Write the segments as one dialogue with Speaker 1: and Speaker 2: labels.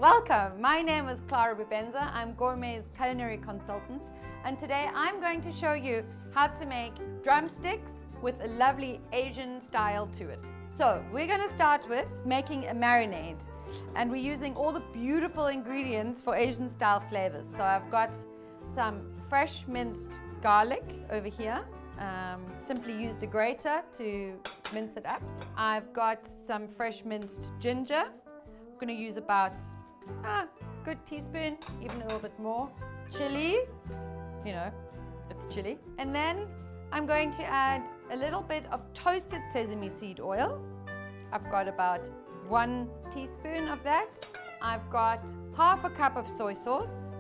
Speaker 1: Welcome, my name is Clara Bubenzer. I'm Gourmet's culinary consultant, and today I'm going to show you how to make drumsticks with a lovely Asian style to it. So we're going to start with making a marinade, and we're using all the beautiful ingredients for Asian style flavors. So I've got some fresh minced garlic over here. Simply used a grater to mince it up. I've got some fresh minced ginger. I'm going to use about a good teaspoon, even a little bit more. Chili, you know, it's chili. And then I'm going to add a little bit of toasted sesame seed oil. I've got about 1 teaspoon of that. I've got half a cup of soy sauce.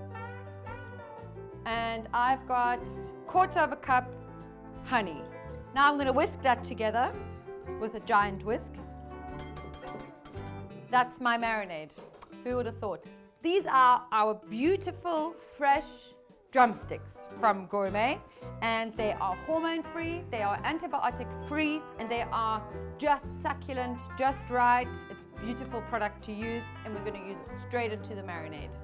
Speaker 1: And I've got 1/4 cup honey. Now I'm going to whisk that together with a giant whisk. That's my marinade. Who would have thought? These are our beautiful, fresh drumsticks from Gourmet, and they are hormone-free, they are antibiotic-free, and they are just succulent, just right. It's a beautiful product to use, and we're going to use it straight into the marinade.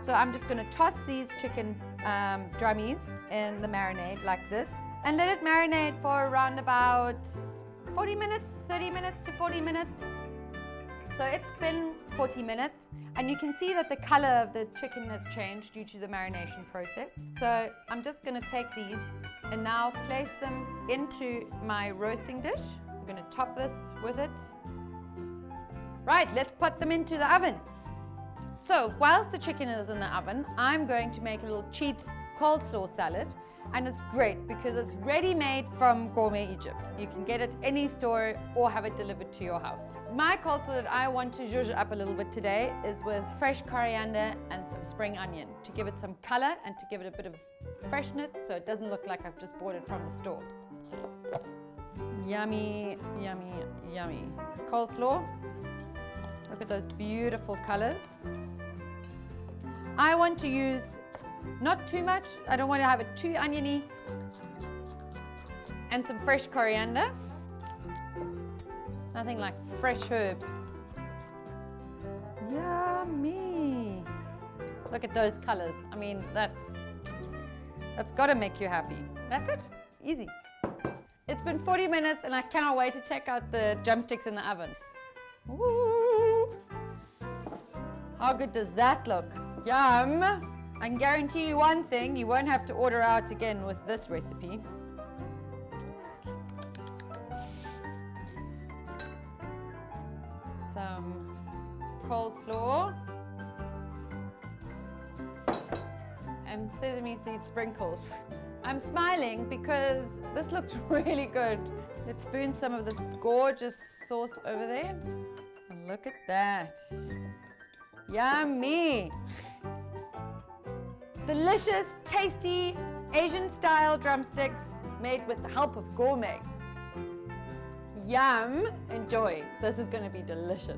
Speaker 1: So I'm just going to toss these chicken drummies in the marinade like this and let it marinate for around about 40 minutes, 30 minutes to 40 minutes. So it's been 40 minutes, and you can see that the color of the chicken has changed due to the marination process. So I'm just going to take these and now place them into my roasting dish. I'm going to top this with it. Right, let's put them into the oven. So whilst the chicken is in the oven, I'm going to make a little cheat coleslaw salad, and it's great because it's ready-made from Gourmet Egypt. You can get it any store or have it delivered to your house. My coleslaw that I want to zhuzh up a little bit today is with fresh coriander and some spring onion to give it some color and to give it a bit of freshness so it doesn't look like I've just bought it from the store. Yummy, yummy, yummy. Coleslaw. Look at those beautiful colors. I want to use not too much. I don't want to have it too oniony. And some fresh coriander. Nothing like fresh herbs. Yummy. Look at those colors. I mean, that's got to make you happy. That's it. Easy. It's been 40 minutes and I cannot wait to check out the drumsticks in the oven. Ooh. How good does that look? Yum! I can guarantee you one thing, you won't have to order out again with this recipe. Some coleslaw and sesame seed sprinkles. I'm smiling because this looks really good. Let's spoon some of this gorgeous sauce over there. And look at that. Yummy! Delicious, tasty, Asian-style drumsticks made with the help of Gourmet. Yum! Enjoy. This is going to be delicious.